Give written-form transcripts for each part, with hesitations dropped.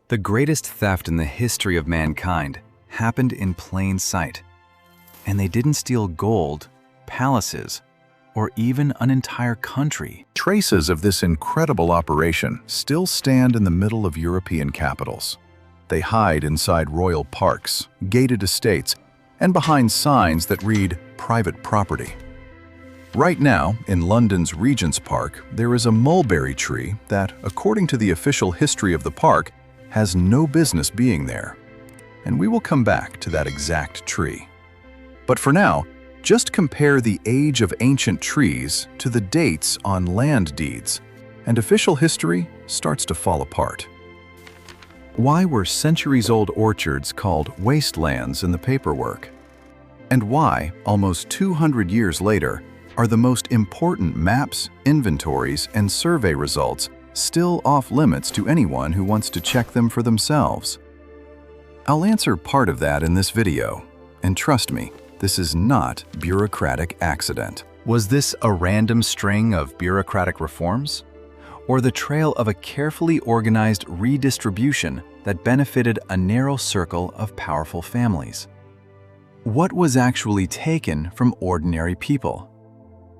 The greatest theft in the history of mankind happened in plain sight. And they didn't steal gold, palaces, or even an entire country. Traces of this incredible operation still stand in the middle of European capitals. They hide inside royal parks, gated estates, and behind signs that read private property. Right now, in London's Regent's Park, there is a mulberry tree that, according to the official history of the park, has no business being there. And we will come back to that exact tree. But for now, just compare the age of ancient trees to the dates on land deeds, and official history starts to fall apart. Why were centuries-old orchards called wastelands in the paperwork? And why, almost 200 years later, are the most important maps, inventories, and survey results still off-limits to anyone who wants to check them for themselves? I'll answer part of that in this video, and trust me, this is not bureaucratic accident. Was this a random string of bureaucratic reforms? Or the trail of a carefully organized redistribution that benefited a narrow circle of powerful families? What was actually taken from ordinary people?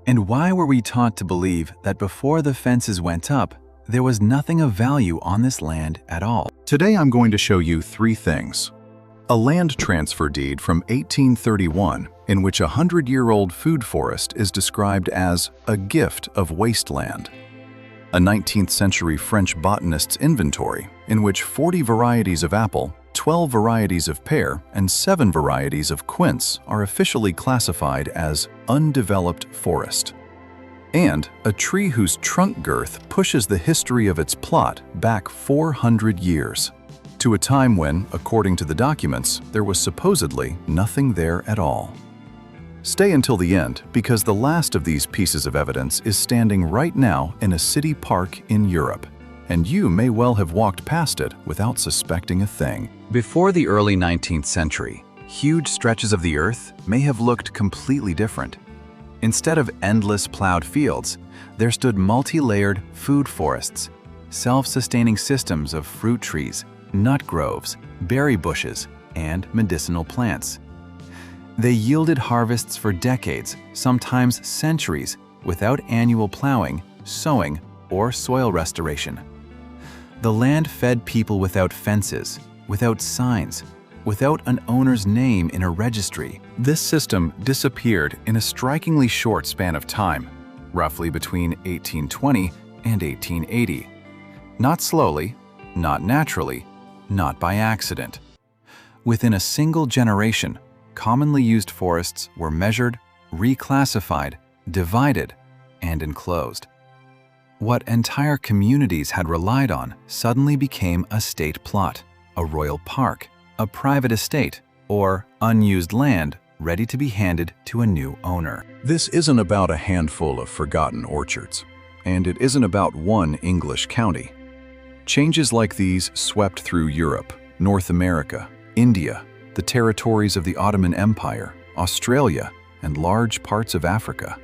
And why were we taught to believe that before the fences went up, there was nothing of value on this land at all? Today I'm going to show you three things. A land transfer deed from 1831 in which a 100-year-old food forest is described as a gift of wasteland. A 19th century French botanist's inventory in which 40 varieties of apple, 12 varieties of pear, and 7 varieties of quince are officially classified as undeveloped forest. And a tree whose trunk girth pushes the history of its plot back 400 years, to a time when, according to the documents, there was supposedly nothing there at all. Stay until the end, because the last of these pieces of evidence is standing right now in a city park in Europe, and you may well have walked past it without suspecting a thing. Before the early 19th century, huge stretches of the earth may have looked completely different. Instead of endless plowed fields, there stood multi-layered food forests, self-sustaining systems of fruit trees, nut groves, berry bushes, and medicinal plants. They yielded harvests for decades, sometimes centuries, without annual plowing, sowing, or soil restoration. The land fed people without fences, without signs, without an owner's name in a registry. This system disappeared in a strikingly short span of time, roughly between 1820 and 1880. Not slowly, not naturally, not by accident. Within a single generation, commonly used forests were measured, reclassified, divided, and enclosed. What entire communities had relied on suddenly became a state plot, a royal park, a private estate, or unused land ready to be handed to a new owner. This isn't about a handful of forgotten orchards, and it isn't about one English county. Changes like these swept through Europe, North America, India, the territories of the Ottoman Empire, Australia, and large parts of Africa.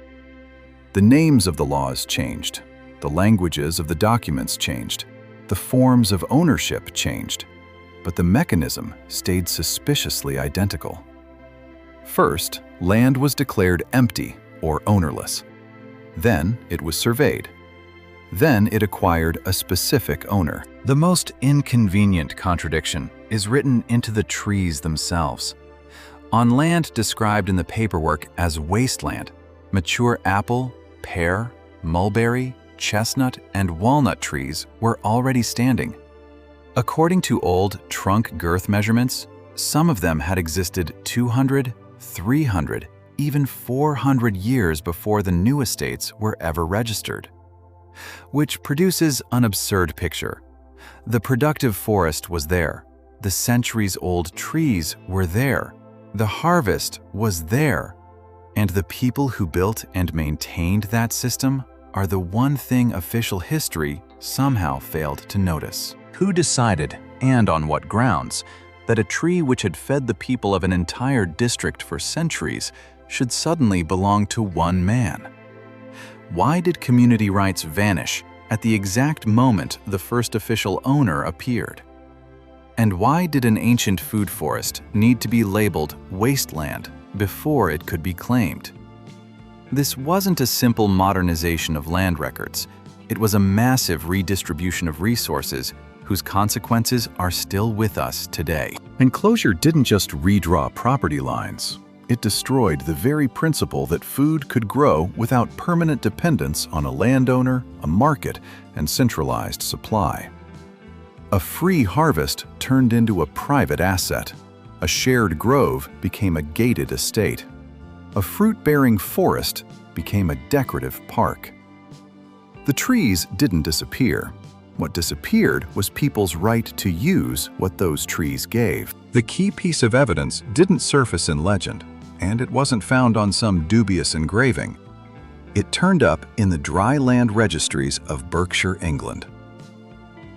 The names of the laws changed, the languages of the documents changed, the forms of ownership changed, but the mechanism stayed suspiciously identical. First, land was declared empty or ownerless. Then it was surveyed. Then it acquired a specific owner. The most inconvenient contradiction is written into the trees themselves. On land described in the paperwork as wasteland, mature apple, pear, mulberry, chestnut, and walnut trees were already standing. According to old trunk girth measurements, some of them had existed 200, 300, even 400 years before the new estates were ever registered. Which produces an absurd picture. The productive forest was there, the centuries-old trees were there, the harvest was there, and the people who built and maintained that system are the one thing official history somehow failed to notice. Who decided, and on what grounds, that a tree which had fed the people of an entire district for centuries should suddenly belong to one man? Why did community rights vanish at the exact moment the first official owner appeared? And why did an ancient food forest need to be labeled wasteland before it could be claimed? This wasn't a simple modernization of land records. It was a massive redistribution of resources whose consequences are still with us today. Enclosure didn't just redraw property lines. It destroyed the very principle that food could grow without permanent dependence on a landowner, a market, and centralized supply. A free harvest turned into a private asset. A shared grove became a gated estate. A fruit-bearing forest became a decorative park. The trees didn't disappear. What disappeared was people's right to use what those trees gave. The key piece of evidence didn't surface in legend, and it wasn't found on some dubious engraving. It turned up in the dry land registries of Berkshire, England.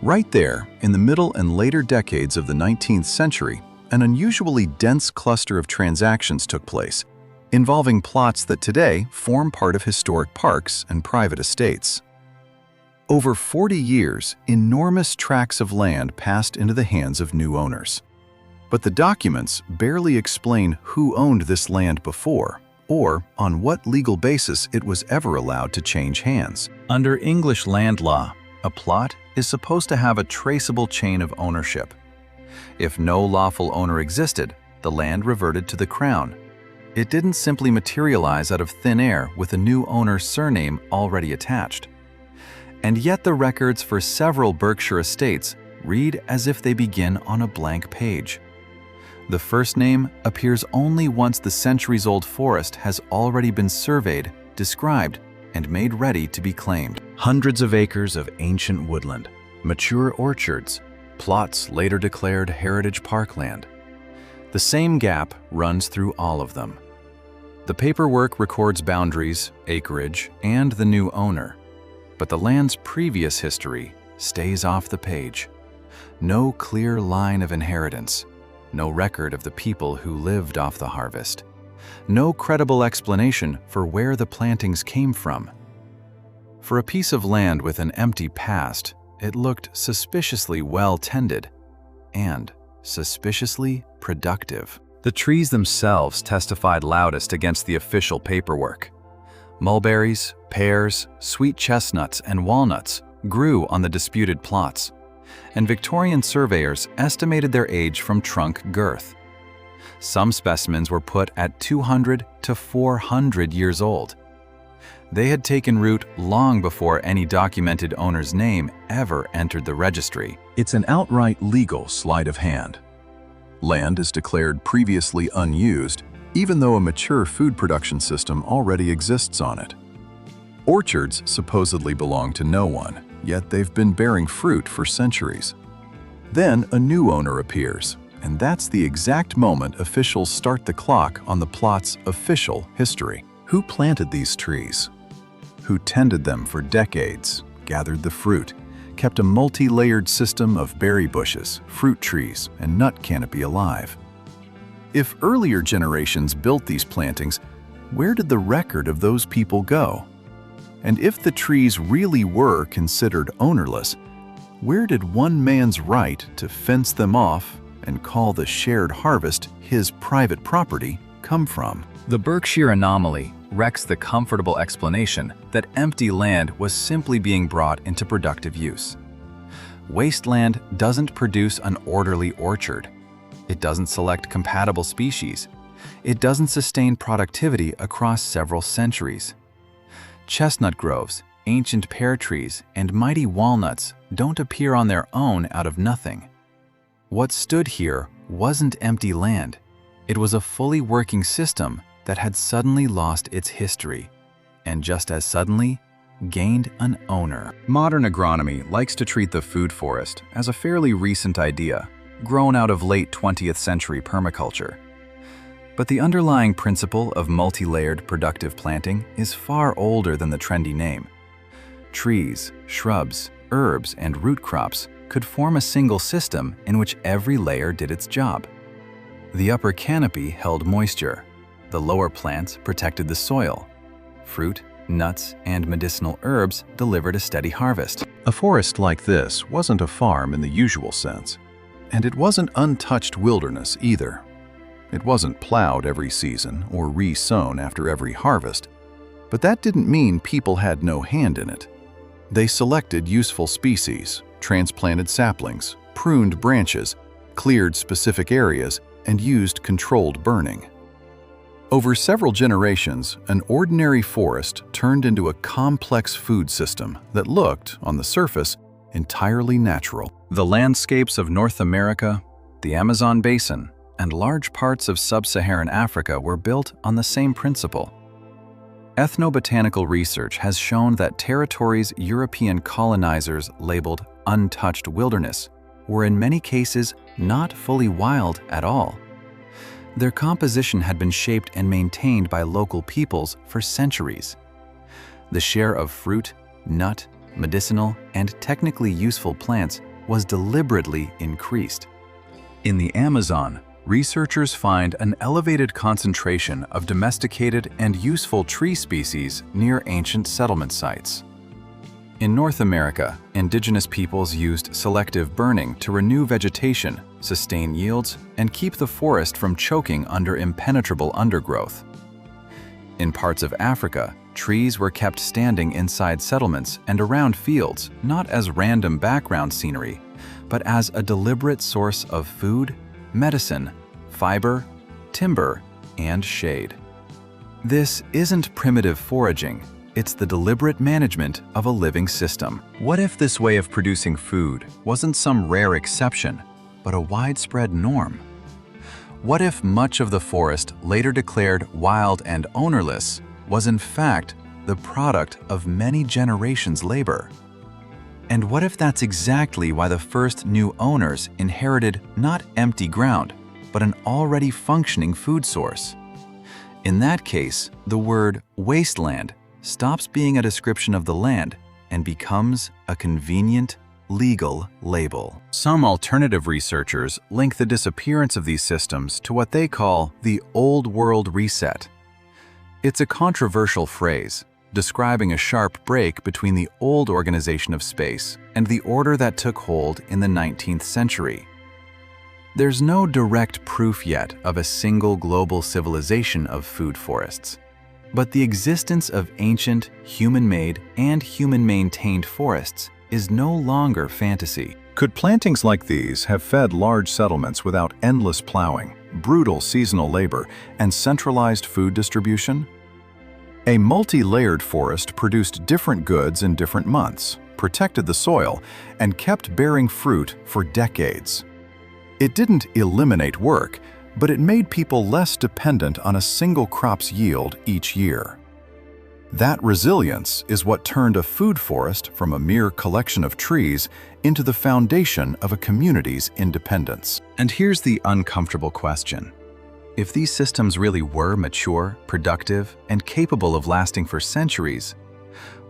Right there, in the middle and later decades of the 19th century, an unusually dense cluster of transactions took place, involving plots that today form part of historic parks and private estates. Over 40 years, enormous tracts of land passed into the hands of new owners. But the documents barely explain who owned this land before, or on what legal basis it was ever allowed to change hands. Under English land law, a plot is supposed to have a traceable chain of ownership. If no lawful owner existed, the land reverted to the crown. It didn't simply materialize out of thin air with a new owner's surname already attached. And yet the records for several Berkshire estates read as if they begin on a blank page. The first name appears only once the centuries-old forest has already been surveyed, described, and made ready to be claimed. Hundreds of acres of ancient woodland, mature orchards, plots later declared heritage parkland. The same gap runs through all of them. The paperwork records boundaries, acreage, and the new owner, but the land's previous history stays off the page. No clear line of inheritance, no record of the people who lived off the harvest, no credible explanation for where the plantings came from. For a piece of land with an empty past, it looked suspiciously well-tended and suspiciously productive. The trees themselves testified loudest against the official paperwork. Mulberries, pears, sweet chestnuts, and walnuts grew on the disputed plots, and Victorian surveyors estimated their age from trunk girth. Some specimens were put at 200 to 400 years old. They had taken root long before any documented owner's name ever entered the registry. It's an outright legal sleight of hand. Land is declared previously unused, even though a mature food production system already exists on it. Orchards supposedly belong to no one, yet they've been bearing fruit for centuries. Then a new owner appears, and that's the exact moment officials start the clock on the plot's official history. Who planted these trees? Who tended them for decades, gathered the fruit, kept a multi-layered system of berry bushes, fruit trees, and nut canopy alive? If earlier generations built these plantings, where did the record of those people go? And if the trees really were considered ownerless, where did one man's right to fence them off and call the shared harvest his private property come from? The Berkshire anomaly wrecks the comfortable explanation that empty land was simply being brought into productive use. Wasteland doesn't produce an orderly orchard. It doesn't select compatible species. It doesn't sustain productivity across several centuries. Chestnut groves, ancient pear trees, and mighty walnuts don't appear on their own out of nothing. What stood here wasn't empty land. It was a fully working system that had suddenly lost its history, and just as suddenly, gained an owner. Modern agronomy likes to treat the food forest as a fairly recent idea, grown out of late 20th century permaculture. But the underlying principle of multi-layered productive planting is far older than the trendy name. Trees, shrubs, herbs, and root crops could form a single system in which every layer did its job. The upper canopy held moisture. The lower plants protected the soil. Fruit, nuts, and medicinal herbs delivered a steady harvest. A forest like this wasn't a farm in the usual sense. And it wasn't untouched wilderness either. It wasn't plowed every season or re-sown after every harvest, but that didn't mean people had no hand in it. They selected useful species, transplanted saplings, pruned branches, cleared specific areas, and used controlled burning. Over several generations, an ordinary forest turned into a complex food system that looked, on the surface, entirely natural. The landscapes of North America, the Amazon basin, and large parts of sub-Saharan Africa were built on the same principle. Ethnobotanical research has shown that territories European colonizers labeled untouched wilderness were in many cases not fully wild at all. Their composition had been shaped and maintained by local peoples for centuries. The share of fruit, nut, medicinal, and technically useful plants was deliberately increased. In the Amazon, researchers find an elevated concentration of domesticated and useful tree species near ancient settlement sites. In North America, indigenous peoples used selective burning to renew vegetation, sustain yields, and keep the forest from choking under impenetrable undergrowth. In parts of Africa, trees were kept standing inside settlements and around fields, not as random background scenery, but as a deliberate source of food, medicine, fiber, timber, and shade. This isn't primitive foraging. It's the deliberate management of a living system. What if this way of producing food wasn't some rare exception, but a widespread norm? What if much of the forest later declared wild and ownerless was in fact the product of many generations' labor? And what if that's exactly why the first new owners inherited not empty ground, but an already functioning food source? In that case, the word wasteland stops being a description of the land and becomes a convenient, legal label. Some alternative researchers link the disappearance of these systems to what they call the Old World Reset. It's a controversial phrase, describing a sharp break between the old organization of space and the order that took hold in the 19th century. There's no direct proof yet of a single global civilization of food forests, but the existence of ancient, human-made, and human-maintained forests is no longer fantasy. Could plantings like these have fed large settlements without endless plowing, brutal seasonal labor, and centralized food distribution? A multi-layered forest produced different goods in different months, protected the soil, and kept bearing fruit for decades. It didn't eliminate work, but it made people less dependent on a single crop's yield each year. That resilience is what turned a food forest from a mere collection of trees into the foundation of a community's independence. And here's the uncomfortable question. If these systems really were mature, productive, and capable of lasting for centuries,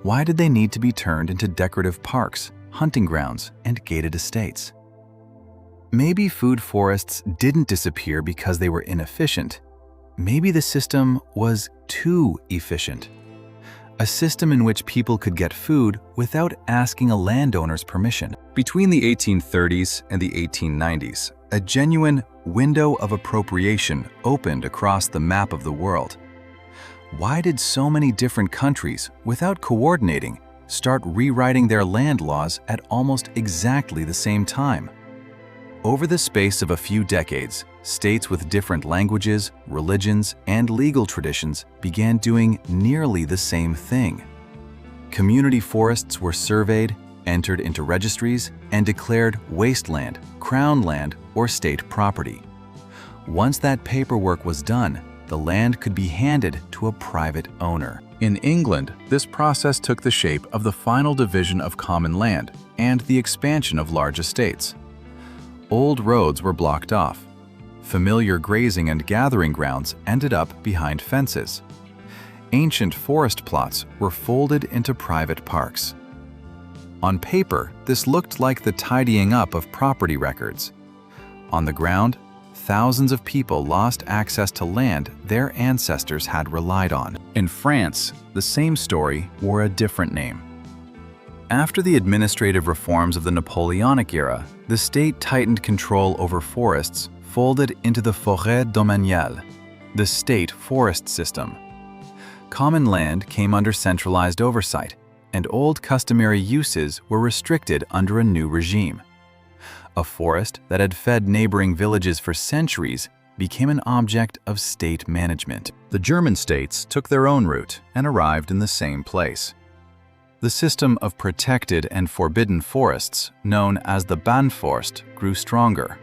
why did they need to be turned into decorative parks, hunting grounds, and gated estates? Maybe food forests didn't disappear because they were inefficient. Maybe the system was too efficient. A system in which people could get food without asking a landowner's permission. Between the 1830s and the 1890s, a genuine window of appropriation opened across the map of the world. Why did so many different countries, without coordinating, start rewriting their land laws at almost exactly the same time? Over the space of a few decades, states with different languages, religions, and legal traditions began doing nearly the same thing. Community forests were surveyed, entered into registries, and declared wasteland, crown land, or state property. Once that paperwork was done, the land could be handed to a private owner. In England, this process took the shape of the final division of common land and the expansion of large estates. Old roads were blocked off. Familiar grazing and gathering grounds ended up behind fences. Ancient forest plots were folded into private parks. On paper, this looked like the tidying up of property records. On the ground, thousands of people lost access to land their ancestors had relied on. In France, the same story wore a different name. After the administrative reforms of the Napoleonic era, the state tightened control over forests, folded into the forêt domaniale, the state forest system. Common land came under centralized oversight, and old customary uses were restricted under a new regime. A forest that had fed neighboring villages for centuries became an object of state management. The German states took their own route and arrived in the same place. The system of protected and forbidden forests, known as the Bannforst, grew stronger.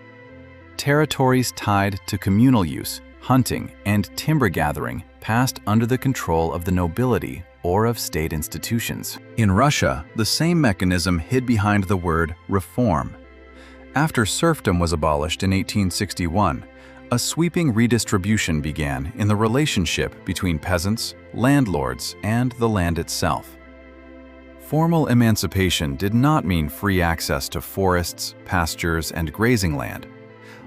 Territories tied to communal use, hunting, and timber gathering passed under the control of the nobility or of state institutions. In Russia, the same mechanism hid behind the word reform. After serfdom was abolished in 1861, a sweeping redistribution began in the relationship between peasants, landlords, and the land itself. Formal emancipation did not mean free access to forests, pastures, and grazing land,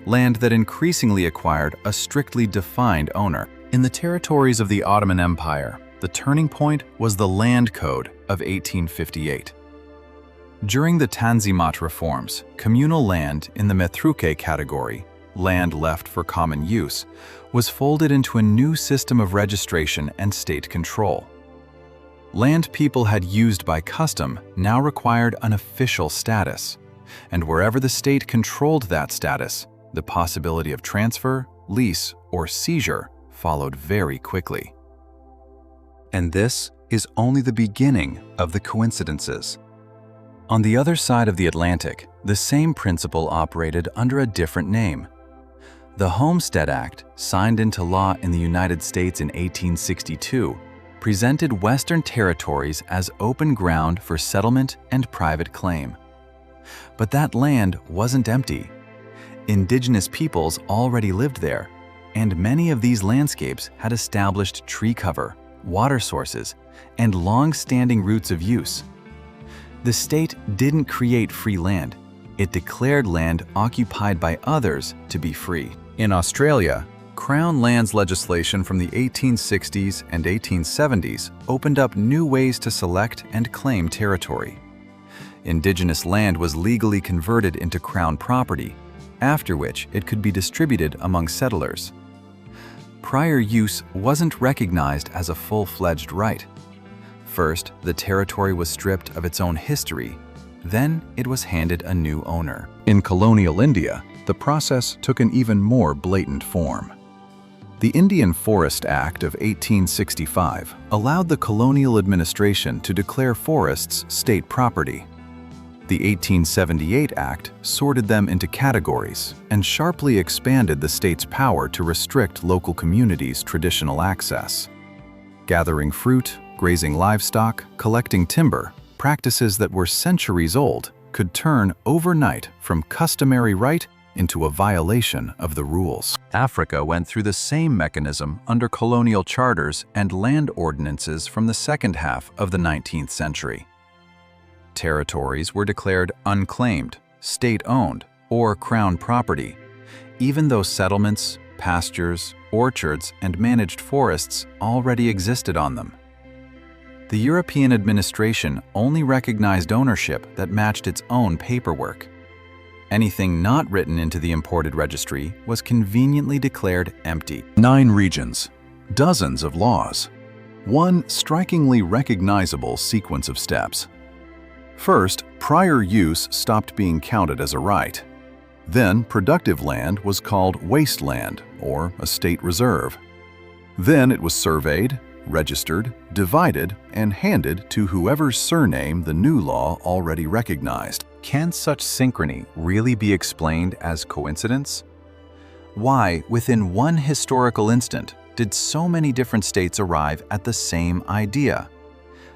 land that increasingly acquired a strictly defined owner. In the territories of the Ottoman Empire, the turning point was the Land Code of 1858. During the Tanzimat reforms, communal land in the Metruke category, land left for common use, was folded into a new system of registration and state control. Land people had used by custom now required an official status, and wherever the state controlled that status, the possibility of transfer, lease, or seizure followed very quickly. And this is only the beginning of the coincidences. On the other side of the Atlantic, the same principle operated under a different name. The Homestead Act, signed into law in the United States in 1862, presented Western territories as open ground for settlement and private claim. But that land wasn't empty. Indigenous peoples already lived there, and many of these landscapes had established tree cover, water sources, and long-standing routes of use. The state didn't create free land. It declared land occupied by others to be free. In Australia, Crown lands legislation from the 1860s and 1870s opened up new ways to select and claim territory. Indigenous land was legally converted into Crown property, after which it could be distributed among settlers. Prior use wasn't recognized as a full-fledged right. First, the territory was stripped of its own history. Then, it was handed a new owner. In colonial India, the process took an even more blatant form. The Indian Forest Act of 1865 allowed the colonial administration to declare forests state property. The 1878 Act sorted them into categories and sharply expanded the state's power to restrict local communities' traditional access. Gathering fruit, grazing livestock, collecting timber, practices that were centuries old, could turn overnight from customary right into a violation of the rules. Africa went through the same mechanism under colonial charters and land ordinances from the second half of the 19th century. Territories were declared unclaimed, state-owned, or crown property, even though settlements, pastures, orchards, and managed forests already existed on them. The European administration only recognized ownership that matched its own paperwork. Anything not written into the imported registry was conveniently declared empty. 9 regions, dozens of laws, one strikingly recognizable sequence of steps. First, prior use stopped being counted as a right. Then, productive land was called wasteland, or a state reserve. Then it was surveyed, registered, divided, and handed to whoever's surname the new law already recognized. Can such synchrony really be explained as coincidence? Why, within one historical instant, did so many different states arrive at the same idea?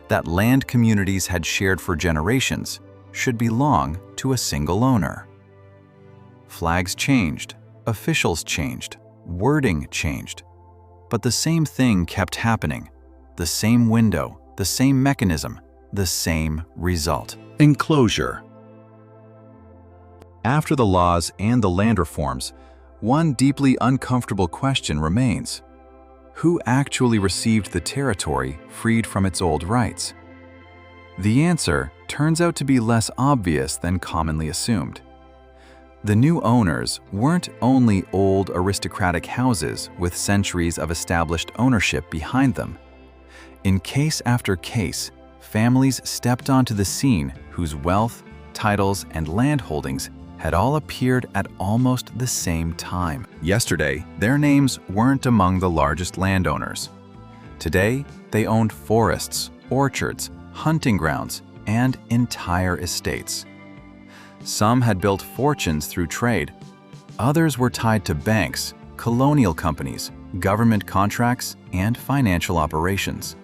That land communities had shared for generations should belong to a single owner. Flags changed, officials changed, wording changed. But the same thing kept happening. The same window, the same mechanism, the same result. Enclosure. After the laws and the land reforms, one deeply uncomfortable question remains. Who actually received the territory freed from its old rights? The answer turns out to be less obvious than commonly assumed. The new owners weren't only old aristocratic houses with centuries of established ownership behind them. In case after case, families stepped onto the scene whose wealth, titles, and land holdings had all appeared at almost the same time. Yesterday, their names weren't among the largest landowners. Today, they owned forests, orchards, hunting grounds, and entire estates. Some had built fortunes through trade. Others were tied to banks, colonial companies, government contracts, and financial operations.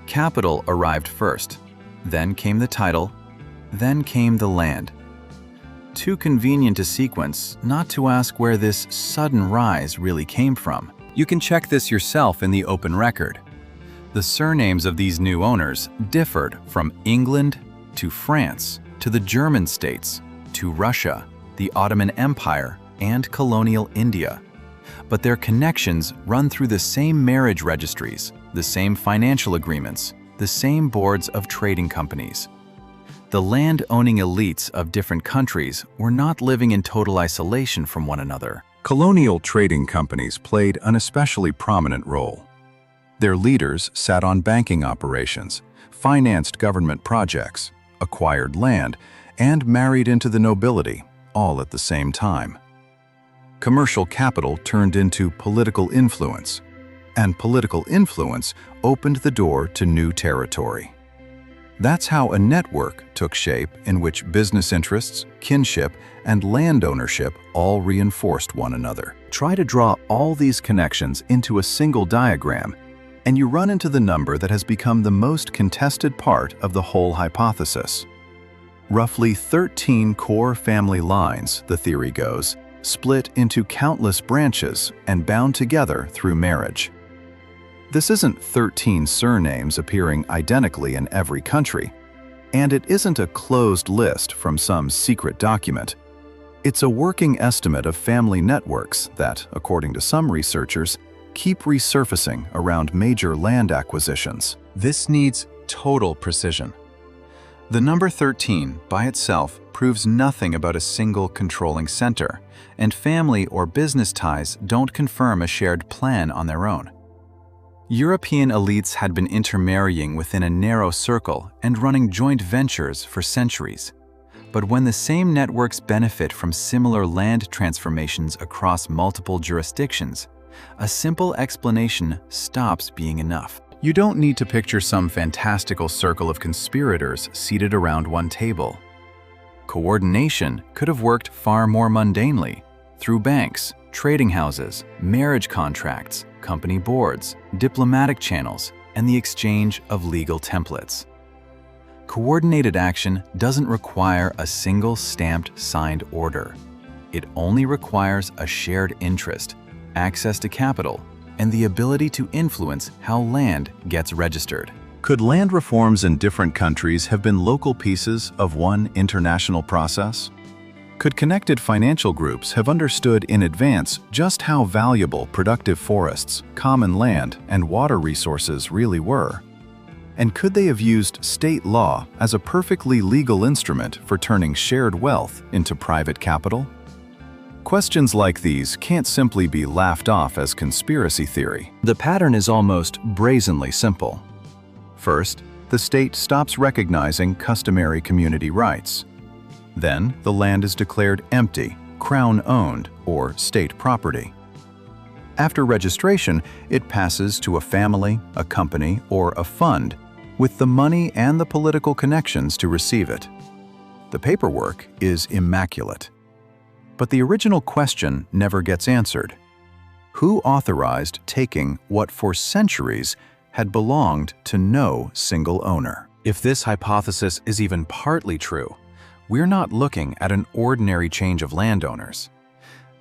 Capital arrived first, then came the title, then came the land. Too convenient a sequence not to ask where this sudden rise really came from. You can check this yourself in the open record. The surnames of these new owners differed from England to France to the German states to Russia, the Ottoman Empire, and colonial India. But their connections run through the same marriage registries, the same financial agreements, the same boards of trading companies. The land-owning elites of different countries were not living in total isolation from one another. Colonial trading companies played an especially prominent role. Their leaders sat on banking operations, financed government projects, acquired land, and married into the nobility, all at the same time. Commercial capital turned into political influence, and political influence opened the door to new territory. That's how a network took shape in which business interests, kinship, and land ownership all reinforced one another. Try to draw all these connections into a single diagram, and you run into the number that has become the most contested part of the whole hypothesis. Roughly 13 core family lines, the theory goes, split into countless branches and bound together through marriage. This isn't 13 surnames appearing identically in every country, and it isn't a closed list from some secret document. It's a working estimate of family networks that, according to some researchers, keep resurfacing around major land acquisitions. This needs total precision. The number 13 by itself proves nothing about a single controlling center, and family or business ties don't confirm a shared plan on their own. European elites had been intermarrying within a narrow circle and running joint ventures for centuries. But when the same networks benefit from similar land transformations across multiple jurisdictions, a simple explanation stops being enough. You don't need to picture some fantastical circle of conspirators seated around one table. Coordination could have worked far more mundanely, through banks, trading houses, marriage contracts, company boards, diplomatic channels, and the exchange of legal templates. Coordinated action doesn't require a single stamped signed order. It only requires a shared interest, access to capital, and the ability to influence how land gets registered. Could land reforms in different countries have been local pieces of one international process? Could connected financial groups have understood in advance just how valuable productive forests, common land, and water resources really were? And could they have used state law as a perfectly legal instrument for turning shared wealth into private capital? Questions like these can't simply be laughed off as conspiracy theory. The pattern is almost brazenly simple. First, the state stops recognizing customary community rights. Then, the land is declared empty, crown-owned, or state property. After registration, it passes to a family, a company, or a fund, with the money and the political connections to receive it. The paperwork is immaculate. But the original question never gets answered. Who authorized taking what for centuries had belonged to no single owner? If this hypothesis is even partly true, we're not looking at an ordinary change of landowners.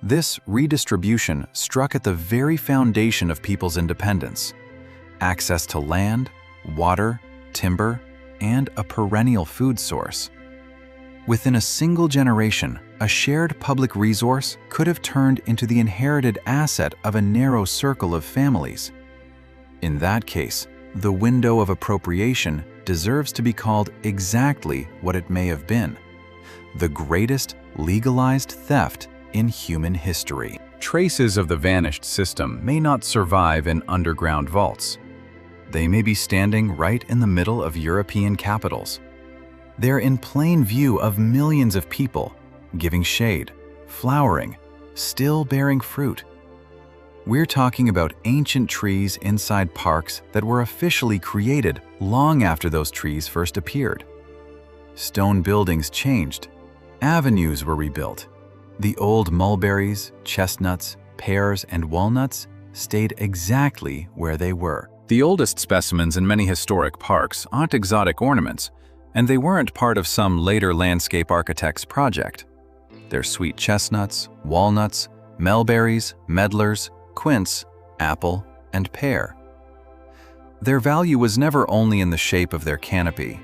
This redistribution struck at the very foundation of people's independence: access to land, water, timber, and a perennial food source. Within a single generation, a shared public resource could have turned into the inherited asset of a narrow circle of families. In that case, the window of appropriation deserves to be called exactly what it may have been: the greatest legalized theft in human history. Traces of the vanished system may not survive in underground vaults. They may be standing right in the middle of European capitals. They're in plain view of millions of people, giving shade, flowering, still bearing fruit. We're talking about ancient trees inside parks that were officially created long after those trees first appeared. Stone buildings changed. Avenues were rebuilt. The old mulberries, chestnuts, pears, and walnuts stayed exactly where they were. The oldest specimens in many historic parks aren't exotic ornaments, and they weren't part of some later landscape architect's project. They're sweet chestnuts, walnuts, mulberries, medlars, quince, apple, and pear. Their value was never only in the shape of their canopy.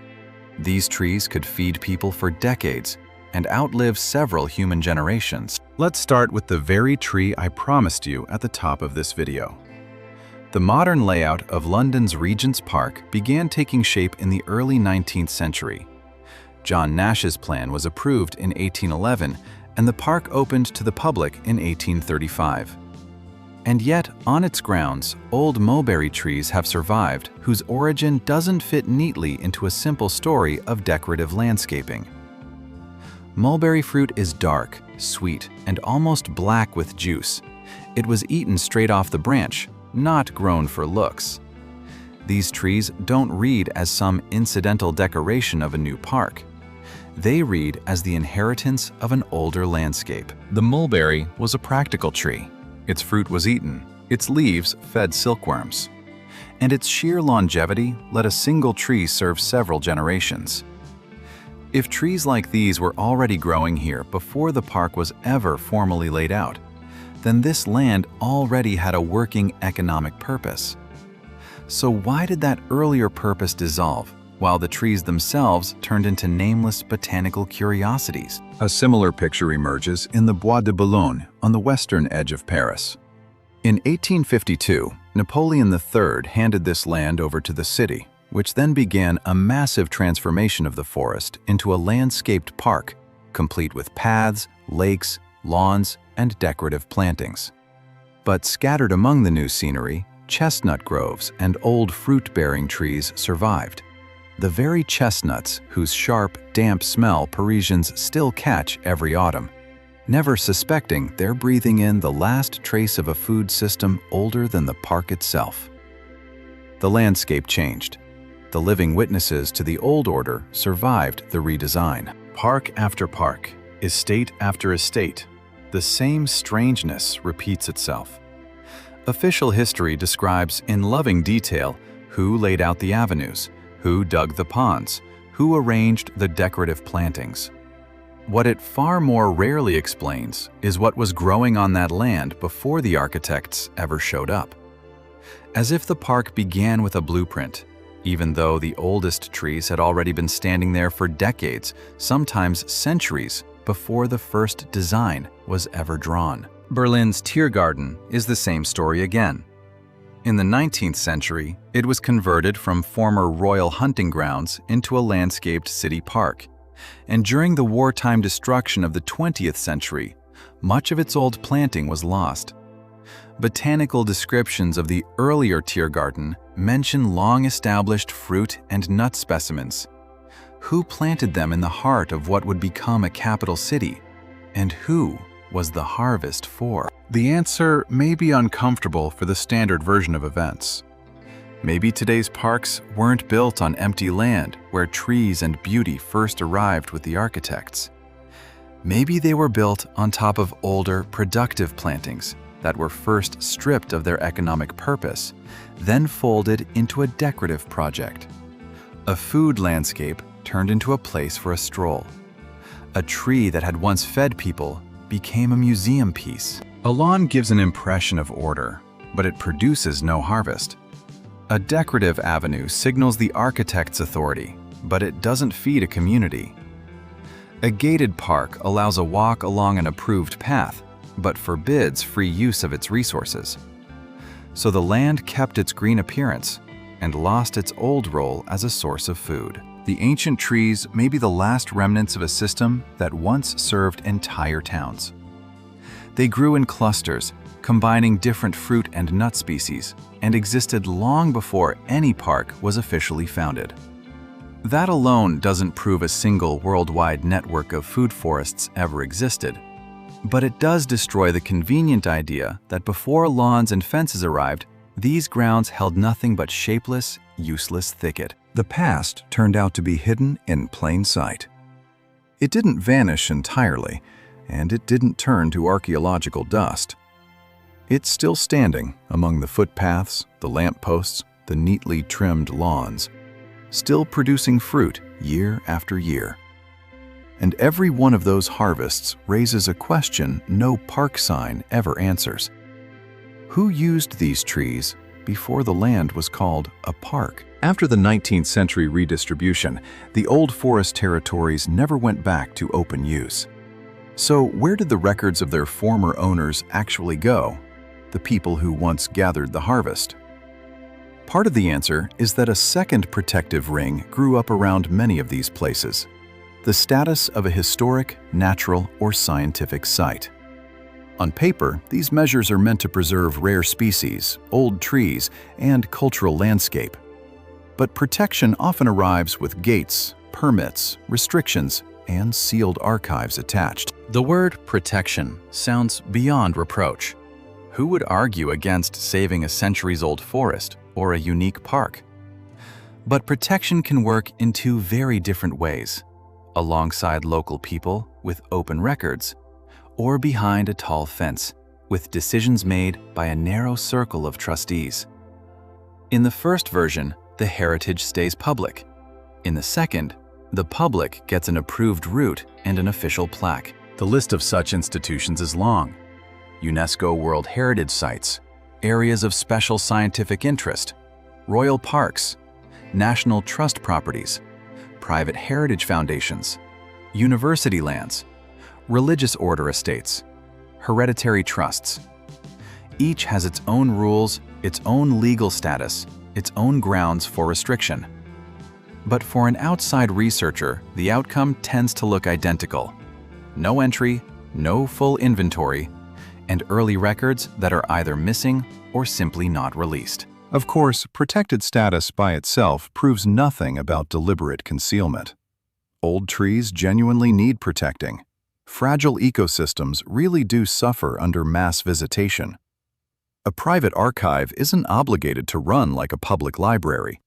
These trees could feed people for decades and outlive several human generations. Let's start with the very tree I promised you at the top of this video. The modern layout of London's Regent's Park began taking shape in the early 19th century. John Nash's plan was approved in 1811, and the park opened to the public in 1835. And yet, on its grounds, old mulberry trees have survived whose origin doesn't fit neatly into a simple story of decorative landscaping. Mulberry fruit is dark, sweet, and almost black with juice. It was eaten straight off the branch, not grown for looks. These trees don't read as some incidental decoration of a new park. They read as the inheritance of an older landscape. The mulberry was a practical tree. Its fruit was eaten, its leaves fed silkworms, and its sheer longevity let a single tree serve several generations. If trees like these were already growing here before the park was ever formally laid out, then this land already had a working economic purpose. So why did that earlier purpose dissolve, while the trees themselves turned into nameless botanical curiosities? A similar picture emerges in the Bois de Boulogne on the western edge of Paris. In 1852, Napoleon III handed this land over to the city, which then began a massive transformation of the forest into a landscaped park, complete with paths, lakes, lawns, and decorative plantings. But scattered among the new scenery, chestnut groves and old fruit-bearing trees survived. The very chestnuts whose sharp, damp smell Parisians still catch every autumn, never suspecting they're breathing in the last trace of a food system older than the park itself. The landscape changed. The living witnesses to the old order survived the redesign. Park after park, estate after estate, the same strangeness repeats itself. Official history describes in loving detail who laid out the avenues, who dug the ponds, who arranged the decorative plantings. What it far more rarely explains is what was growing on that land before the architects ever showed up. As if the park began with a blueprint, even though the oldest trees had already been standing there for decades, sometimes centuries, before the first design was ever drawn. Berlin's Tiergarten is the same story again. In the 19th century, it was converted from former royal hunting grounds into a landscaped city park. And during the wartime destruction of the 20th century, much of its old planting was lost. Botanical descriptions of the earlier Tiergarten mention long-established fruit and nut specimens. Who planted them in the heart of what would become a capital city? And who was the harvest for? The answer may be uncomfortable for the standard version of events. Maybe today's parks weren't built on empty land where trees and beauty first arrived with the architects. Maybe they were built on top of older, productive plantings that were first stripped of their economic purpose, then folded into a decorative project. A food landscape turned into a place for a stroll. A tree that had once fed people became a museum piece. A lawn gives an impression of order, but it produces no harvest. A decorative avenue signals the architect's authority, but it doesn't feed a community. A gated park allows a walk along an approved path, but forbids free use of its resources. So the land kept its green appearance, and lost its old role as a source of food. The ancient trees may be the last remnants of a system that once served entire towns. They grew in clusters, combining different fruit and nut species, and existed long before any park was officially founded. That alone doesn't prove a single worldwide network of food forests ever existed, but it does destroy the convenient idea that before lawns and fences arrived, these grounds held nothing but shapeless, useless thicket. The past turned out to be hidden in plain sight. It didn't vanish entirely, and it didn't turn to archaeological dust. It's still standing among the footpaths, the lampposts, the neatly trimmed lawns, still producing fruit year after year. And every one of those harvests raises a question no park sign ever answers. Who used these trees before the land was called a park? After the 19th century redistribution, the old forest territories never went back to open use. So where did the records of their former owners actually go? The people who once gathered the harvest? Part of the answer is that a second protective ring grew up around many of these places: the status of a historic, natural, or scientific site. On paper, these measures are meant to preserve rare species, old trees, and cultural landscape. But protection often arrives with gates, permits, restrictions, and sealed archives attached. The word protection sounds beyond reproach. Who would argue against saving a centuries-old forest or a unique park? But protection can work in two very different ways: alongside local people with open records, or behind a tall fence with decisions made by a narrow circle of trustees. In the first version, the heritage stays public. In the second, the public gets an approved route and an official plaque. The list of such institutions is long: UNESCO World Heritage Sites, areas of special scientific interest, royal parks, national trust properties, private heritage foundations, university lands, religious order estates, hereditary trusts. Each has its own rules, its own legal status, its own grounds for restriction. But for an outside researcher, the outcome tends to look identical: no entry, no full inventory, and early records that are either missing or simply not released. Of course, protected status by itself proves nothing about deliberate concealment. Old trees genuinely need protecting. Fragile ecosystems really do suffer under mass visitation. A private archive isn't obligated to run like a public library.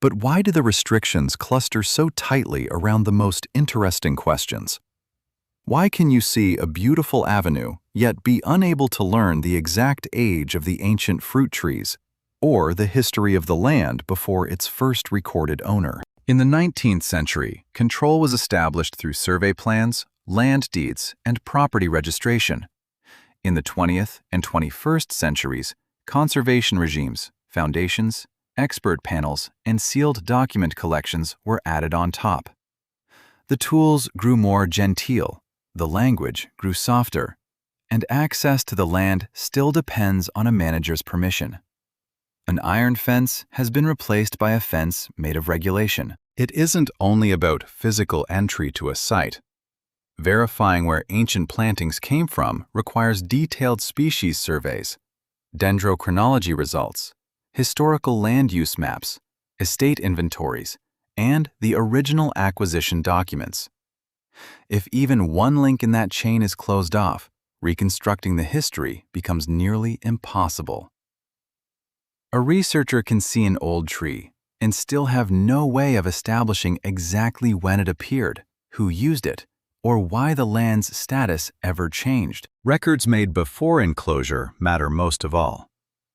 But why do the restrictions cluster so tightly around the most interesting questions? Why can you see a beautiful avenue, yet be unable to learn the exact age of the ancient fruit trees, or the history of the land before its first recorded owner? In the 19th century, control was established through survey plans, land deeds, and property registration. In the 20th and 21st centuries, conservation regimes, foundations, expert panels, and sealed document collections were added on top. The tools grew more genteel, the language grew softer, and access to the land still depends on a manager's permission. An iron fence has been replaced by a fence made of regulation. It isn't only about physical entry to a site. Verifying where ancient plantings came from requires detailed species surveys, dendrochronology results, historical land use maps, estate inventories, and the original acquisition documents. If even one link in that chain is closed off, reconstructing the history becomes nearly impossible. A researcher can see an old tree and still have no way of establishing exactly when it appeared, who used it, or why the land's status ever changed. Records made before enclosure matter most of all.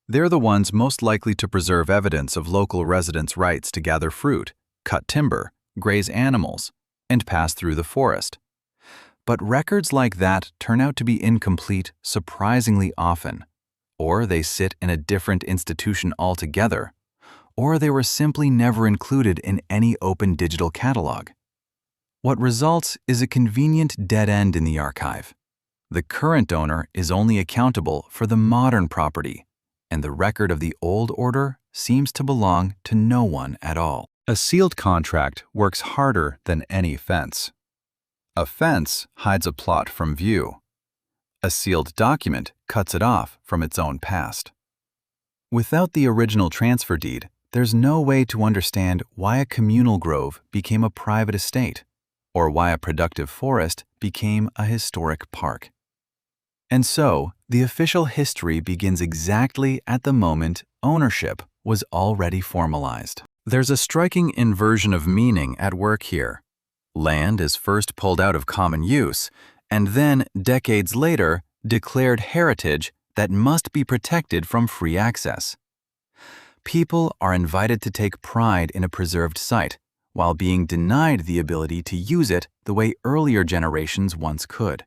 They're the ones most likely to preserve evidence of local residents' rights to gather fruit, cut timber, graze animals, and pass through the forest. But records like that turn out to be incomplete surprisingly often, or they sit in a different institution altogether, or they were simply never included in any open digital catalog. What results is a convenient dead end in the archive. The current owner is only accountable for the modern property, and the record of the old order seems to belong to no one at all. A sealed contract works harder than any fence. A fence hides a plot from view. A sealed document cuts it off from its own past. Without the original transfer deed, there's no way to understand why a communal grove became a private estate, or why a productive forest became a historic park. And so, the official history begins exactly at the moment ownership was already formalized. There's a striking inversion of meaning at work here. Land is first pulled out of common use, and then, decades later, declared heritage that must be protected from free access. People are invited to take pride in a preserved site, while being denied the ability to use it the way earlier generations once could.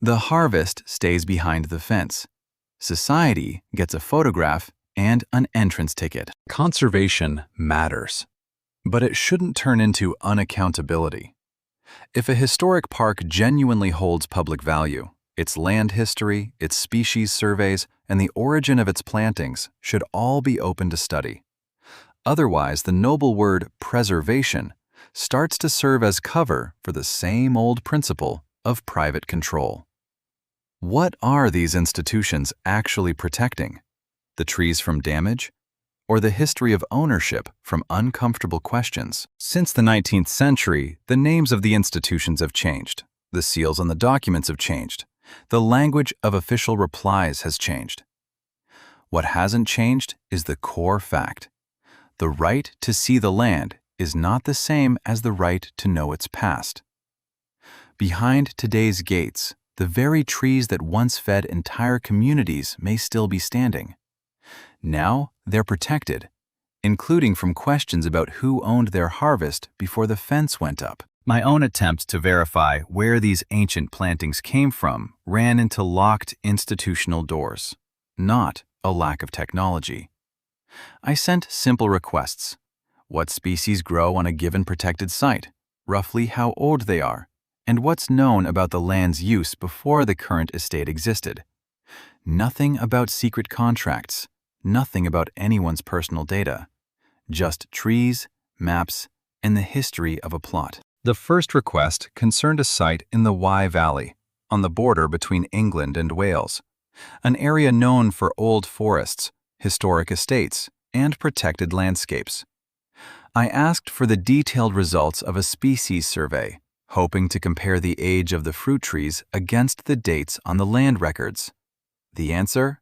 The harvest stays behind the fence. Society gets a photograph and an entrance ticket. Conservation matters, but it shouldn't turn into unaccountability. If a historic park genuinely holds public value, its land history, its species surveys, and the origin of its plantings should all be open to study. Otherwise, the noble word preservation starts to serve as cover for the same old principle of private control. What are these institutions actually protecting? The trees from damage? Or the history of ownership from uncomfortable questions? Since the 19th century, the names of the institutions have changed. The seals on the documents have changed. The language of official replies has changed. What hasn't changed is the core fact. The right to see the land is not the same as the right to know its past. Behind today's gates, the very trees that once fed entire communities may still be standing. Now they're protected, including from questions about who owned their harvest before the fence went up. My own attempt to verify where these ancient plantings came from ran into locked institutional doors, not a lack of technology. I sent simple requests. What species grow on a given protected site, roughly how old they are, and what's known about the land's use before the current estate existed. Nothing about secret contracts, nothing about anyone's personal data, just trees, maps, and the history of a plot. The first request concerned a site in the Wye Valley, on the border between England and Wales, an area known for old forests, historic estates, and protected landscapes. I asked for the detailed results of a species survey, hoping to compare the age of the fruit trees against the dates on the land records. The answer?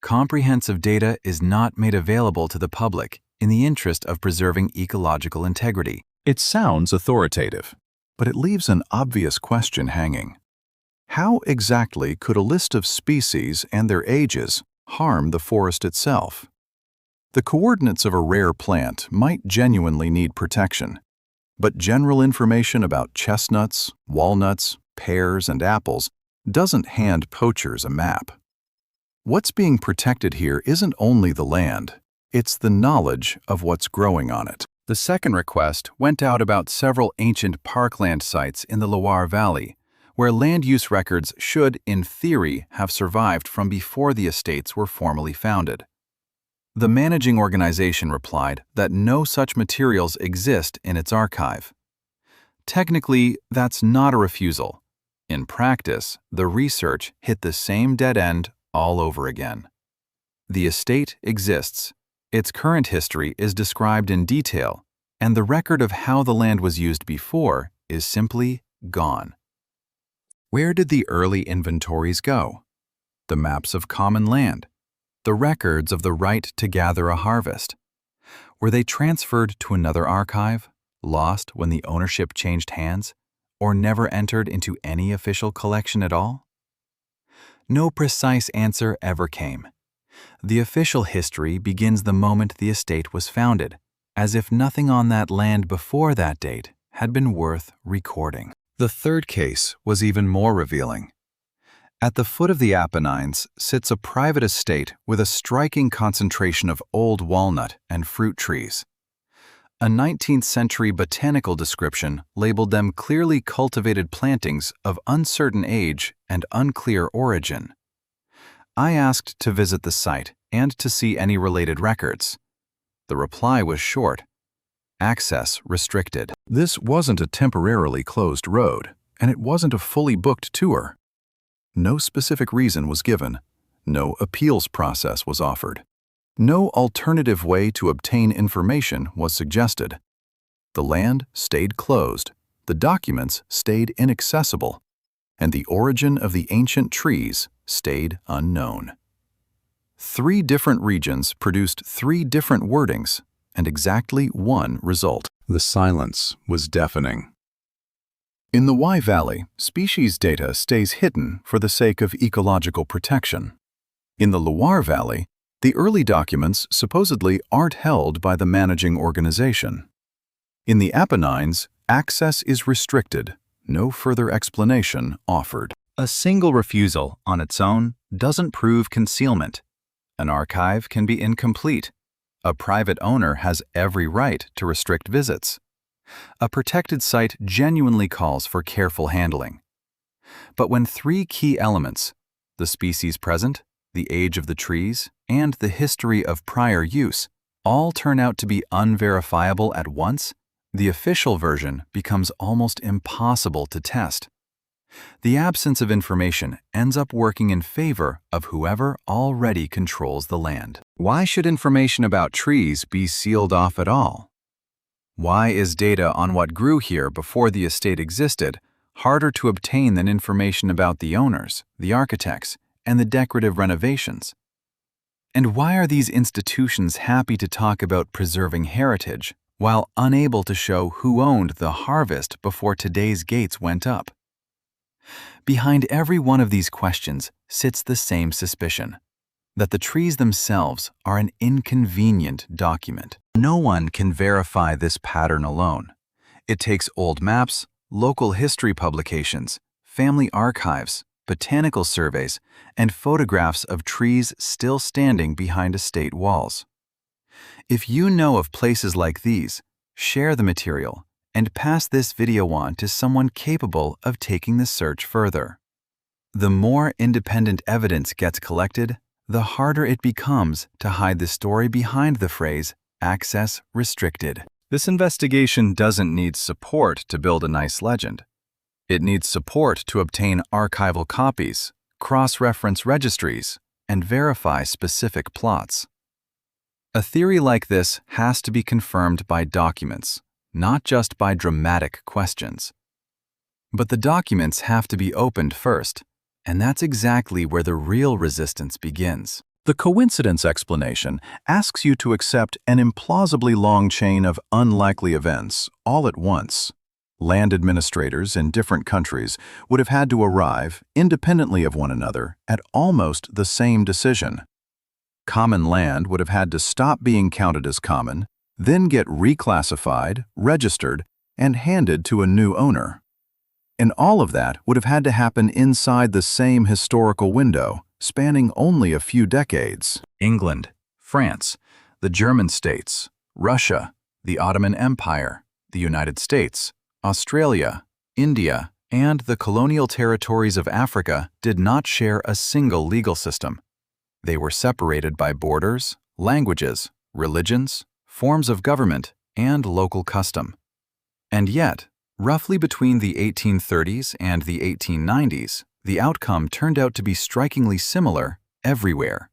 Comprehensive data is not made available to the public in the interest of preserving ecological integrity. It sounds authoritative, but it leaves an obvious question hanging. How exactly could a list of species and their ages harm the forest itself? The coordinates of a rare plant might genuinely need protection, but general information about chestnuts, walnuts, pears, and apples doesn't hand poachers a map. What's being protected here isn't only the land, it's the knowledge of what's growing on it. The second request went out about several ancient parkland sites in the Loire Valley, where land use records should, in theory, have survived from before the estates were formally founded. The managing organization replied that no such materials exist in its archive. Technically, that's not a refusal. In practice, the research hit the same dead end all over again. The estate exists. Its current history is described in detail, and the record of how the land was used before is simply gone. Where did the early inventories go? The maps of common land? The records of the right to gather a harvest? Were they transferred to another archive, lost when the ownership changed hands, or never entered into any official collection at all? No precise answer ever came. The official history begins the moment the estate was founded, as if nothing on that land before that date had been worth recording. The third case was even more revealing. At the foot of the Apennines sits a private estate with a striking concentration of old walnut and fruit trees. A 19th century botanical description labeled them clearly cultivated plantings of uncertain age and unclear origin. I asked to visit the site and to see any related records. The reply was short: access restricted. This wasn't a temporarily closed road, and it wasn't a fully booked tour. No specific reason was given. No appeals process was offered. No alternative way to obtain information was suggested. The land stayed closed, the documents stayed inaccessible, and the origin of the ancient trees stayed unknown. 3 different regions produced 3 different wordings and exactly one result. The silence was deafening. In the Y Valley, species data stays hidden for the sake of ecological protection. In the Loire Valley, the early documents supposedly aren't held by the managing organization. In the Apennines, access is restricted, no further explanation offered. A single refusal on its own doesn't prove concealment. An archive can be incomplete. A private owner has every right to restrict visits. A protected site genuinely calls for careful handling. But when 3 key elements, the species present, the age of the trees, and the history of prior use, all turn out to be unverifiable at once, the official version becomes almost impossible to test. The absence of information ends up working in favor of whoever already controls the land. Why should information about trees be sealed off at all? Why is data on what grew here before the estate existed harder to obtain than information about the owners, the architects, and the decorative renovations? And why are these institutions happy to talk about preserving heritage while unable to show who owned the harvest before today's gates went up? Behind every one of these questions sits the same suspicion, that the trees themselves are an inconvenient document. No one can verify this pattern alone. It takes old maps, local history publications, family archives, botanical surveys, and photographs of trees still standing behind estate walls. If you know of places like these, share the material and pass this video on to someone capable of taking the search further. The more independent evidence gets collected, the harder it becomes to hide the story behind the phrase, access restricted. This investigation doesn't need support to build a nice legend. It needs support to obtain archival copies, cross-reference registries, and verify specific plots. A theory like this has to be confirmed by documents, not just by dramatic questions. But the documents have to be opened first, and that's exactly where the real resistance begins. The coincidence explanation asks you to accept an implausibly long chain of unlikely events all at once. Land administrators in different countries would have had to arrive, independently of one another, at almost the same decision. Common land would have had to stop being counted as common, then get reclassified, registered, and handed to a new owner. And all of that would have had to happen inside the same historical window, spanning only a few decades. England, France, the German states, Russia, the Ottoman Empire, the United States, Australia, India, and the colonial territories of Africa did not share a single legal system. They were separated by borders, languages, religions, forms of government, and local custom. And yet, roughly between the 1830s and the 1890s, the outcome turned out to be strikingly similar everywhere.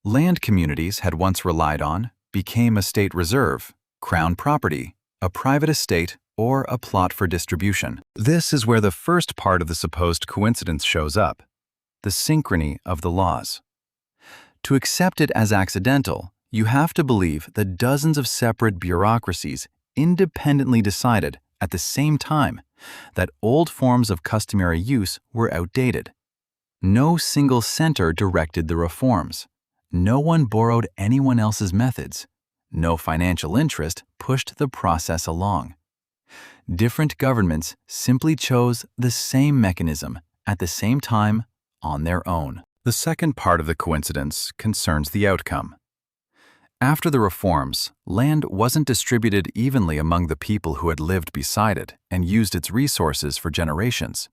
Land communities had once relied on became a state reserve, crown property, a private estate, or a plot for distribution. This is where the first part of the supposed coincidence shows up, the synchrony of the laws. To accept it as accidental, you have to believe that dozens of separate bureaucracies independently decided at the same time that old forms of customary use were outdated. No single center directed the reforms. No one borrowed anyone else's methods. No financial interest pushed the process along. Different governments simply chose the same mechanism at the same time on their own. The second part of the coincidence concerns the outcome. After the reforms, land wasn't distributed evenly among the people who had lived beside it and used its resources for generations.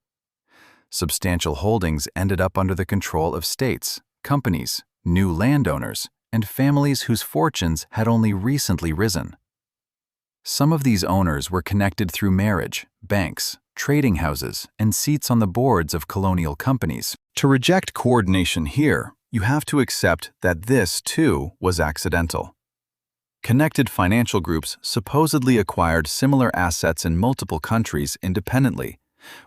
Substantial holdings ended up under the control of states, companies, new landowners, and families whose fortunes had only recently risen. Some of these owners were connected through marriage, banks, trading houses, and seats on the boards of colonial companies. To reject coordination here, you have to accept that this, too, was accidental. Connected financial groups supposedly acquired similar assets in multiple countries independently,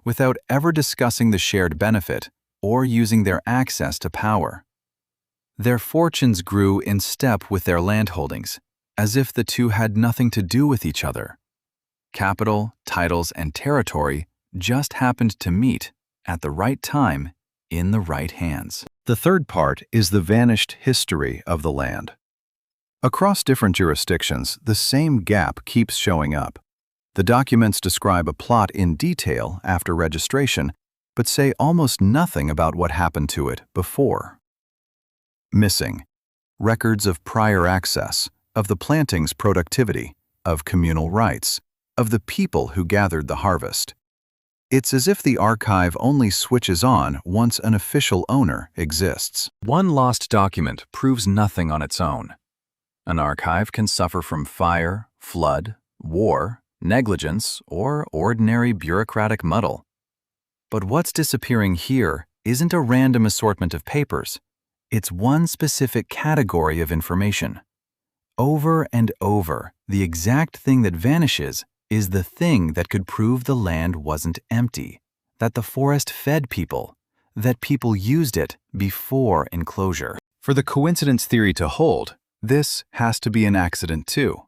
without ever discussing the shared benefit or using their access to power. Their fortunes grew in step with their landholdings, as if the two had nothing to do with each other. Capital, titles, and territory just happened to meet at the right time in the right hands. The third part is the vanished history of the land. Across different jurisdictions, the same gap keeps showing up. The documents describe a plot in detail after registration, but say almost nothing about what happened to it before. Missing: records of prior access, of the planting's productivity, of communal rights, of the people who gathered the harvest. It's as if the archive only switches on once an official owner exists. One lost document proves nothing on its own. An archive can suffer from fire, flood, war, negligence, or ordinary bureaucratic muddle. But what's disappearing here isn't a random assortment of papers. It's one specific category of information. Over and over, the exact thing that vanishes is the thing that could prove the land wasn't empty, that the forest fed people, that people used it before enclosure. For the coincidence theory to hold, this has to be an accident too.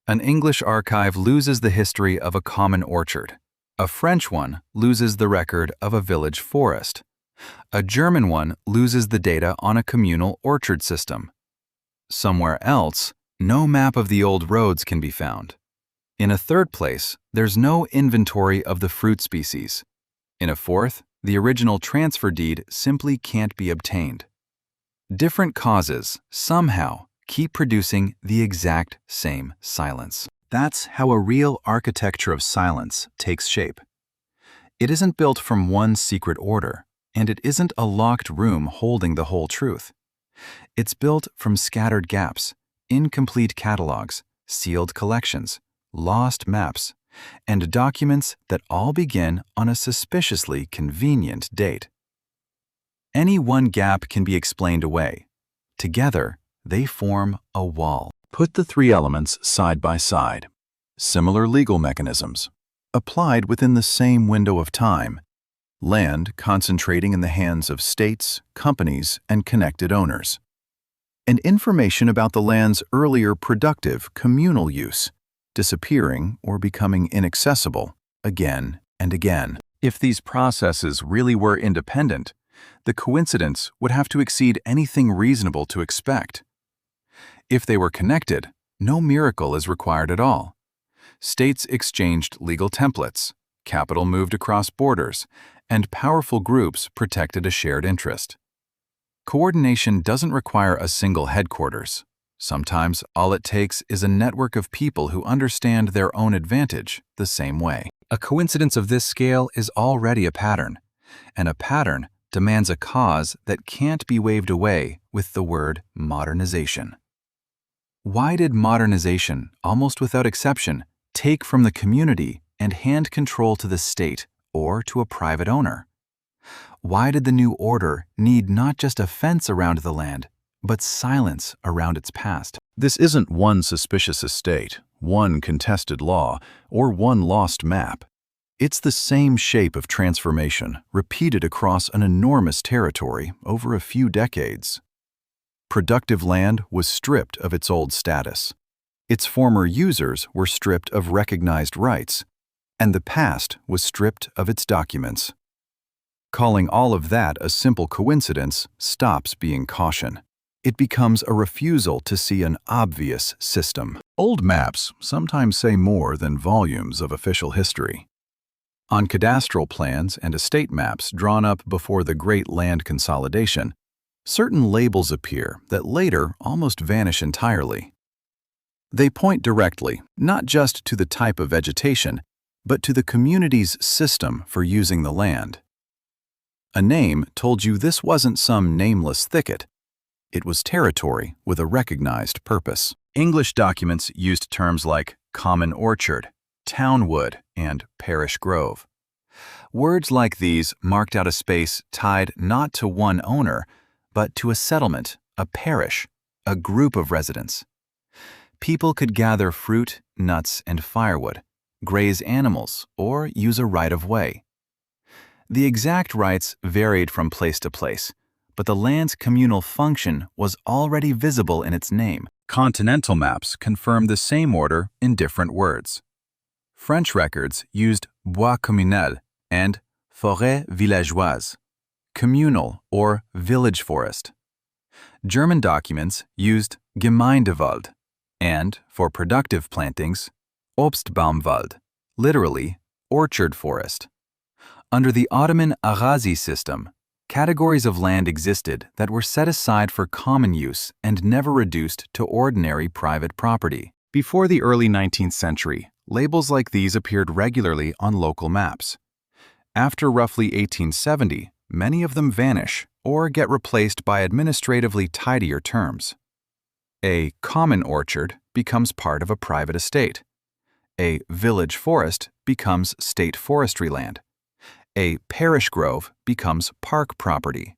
An English archive loses the history of a common orchard. A French one loses the record of a village forest. A German one loses the data on a communal orchard system. Somewhere else, no map of the old roads can be found. In a third place, there's no inventory of the fruit species. In a fourth, the original transfer deed simply can't be obtained. Different causes, somehow, keep producing the exact same silence. That's how a real architecture of silence takes shape. It isn't built from one secret order, and it isn't a locked room holding the whole truth. It's built from scattered gaps, incomplete catalogs, sealed collections, lost maps, and documents that all begin on a suspiciously convenient date. Any one gap can be explained away. Together, they form a wall. Put the three elements side by side. Similar legal mechanisms, applied within the same window of time. Land concentrating in the hands of states, companies, and connected owners. And information about the land's earlier productive communal use, disappearing or becoming inaccessible again and again. If these processes really were independent, the coincidence would have to exceed anything reasonable to expect. If they were connected, no miracle is required at all. States exchanged legal templates, capital moved across borders, and powerful groups protected a shared interest. Coordination doesn't require a single headquarters. Sometimes all it takes is a network of people who understand their own advantage the same way. A coincidence of this scale is already a pattern, and a pattern demands a cause that can't be waved away with the word modernization. Why did modernization, almost without exception, take from the community and hand control to the state or to a private owner? Why did the new order need not just a fence around the land, but silence around its past? This isn't one suspicious estate, one contested law, or one lost map. It's the same shape of transformation repeated across an enormous territory over a few decades. Productive land was stripped of its old status. Its former users were stripped of recognized rights, and the past was stripped of its documents. Calling all of that a simple coincidence stops being caution. It becomes a refusal to see an obvious system. Old maps sometimes say more than volumes of official history. On cadastral plans and estate maps drawn up before the Great Land Consolidation, certain labels appear that later almost vanish entirely. They point directly, not just to the type of vegetation, but to the community's system for using the land. A name told you this wasn't some nameless thicket. It was territory with a recognized purpose. English documents used terms like common orchard, town wood, and parish grove. Words like these marked out a space tied not to one owner, but to a settlement, a parish, a group of residents. People could gather fruit, nuts, and firewood, graze animals, or use a right-of-way. The exact rights varied from place to place, but the land's communal function was already visible in its name. Continental maps confirm the same order in different words. French records used bois communal and forêt villageoise, communal or village forest. German documents used Gemeindewald and, for productive plantings, Obstbaumwald, literally orchard forest. Under the Ottoman Arazi system, categories of land existed that were set aside for common use and never reduced to ordinary private property. Before the early 19th century, labels like these appeared regularly on local maps. After roughly 1870, many of them vanish or get replaced by administratively tidier terms. A common orchard becomes part of a private estate. A village forest becomes state forestry land. A parish grove becomes park property.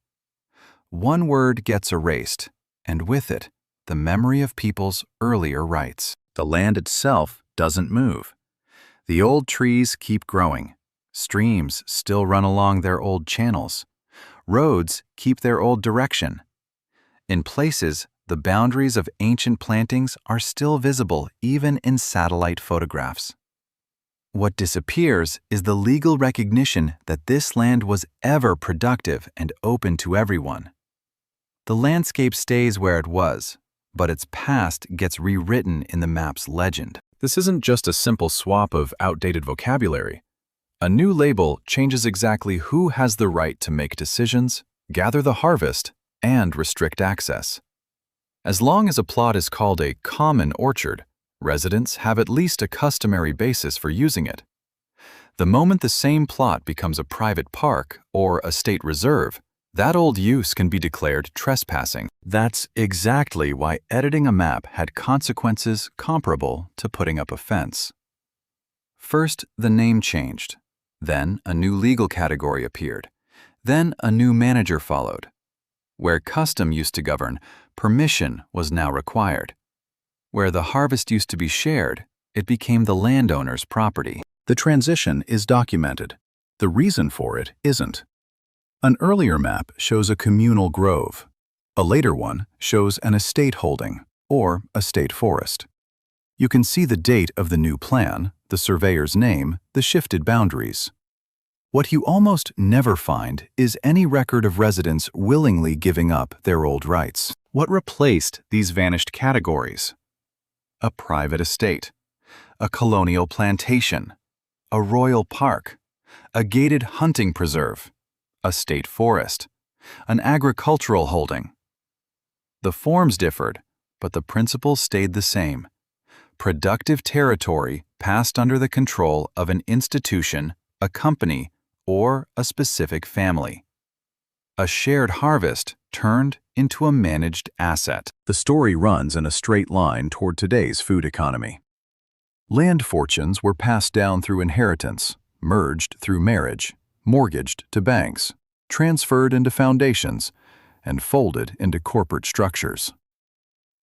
One word gets erased, and with it, the memory of people's earlier rights. The land itself doesn't move. The old trees keep growing. Streams still run along their old channels. Roads keep their old direction. In places, the boundaries of ancient plantings are still visible even in satellite photographs. What disappears is the legal recognition that this land was ever productive and open to everyone. The landscape stays where it was, but its past gets rewritten in the map's legend. This isn't just a simple swap of outdated vocabulary. A new label changes exactly who has the right to make decisions, gather the harvest, and restrict access. As long as a plot is called a common orchard, residents have at least a customary basis for using it. The moment the same plot becomes a private park or a state reserve, that old use can be declared trespassing. That's exactly why editing a map had consequences comparable to putting up a fence. First, the name changed. Then, a new legal category appeared. Then, a new manager followed. Where custom used to govern, permission was now required. Where the harvest used to be shared, it became the landowner's property. The transition is documented. The reason for it isn't. An earlier map shows a communal grove. A later one shows an estate holding, or a state forest. You can see the date of the new plan, the surveyor's name, the shifted boundaries. What you almost never find is any record of residents willingly giving up their old rights. What replaced these vanished categories? A private estate, a colonial plantation, a royal park, a gated hunting preserve, a state forest, an agricultural holding. The forms differed, but the principle stayed the same. Productive territory passed under the control of an institution, a company, or a specific family. A shared harvest turned into a managed asset. The story runs in a straight line toward today's food economy. Land fortunes were passed down through inheritance, merged through marriage, mortgaged to banks, transferred into foundations, and folded into corporate structures.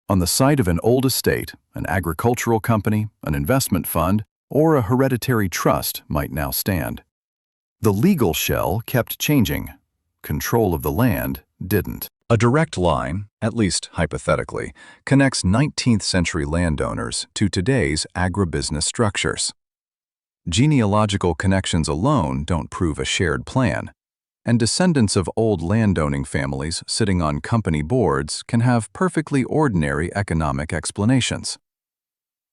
On the site of an old estate, an agricultural company, an investment fund, or a hereditary trust might now stand. The legal shell kept changing. Control of the land didn't. A direct line, at least hypothetically, connects 19th century landowners to today's agribusiness structures. Genealogical connections alone don't prove a shared plan, and descendants of old landowning families sitting on company boards can have perfectly ordinary economic explanations.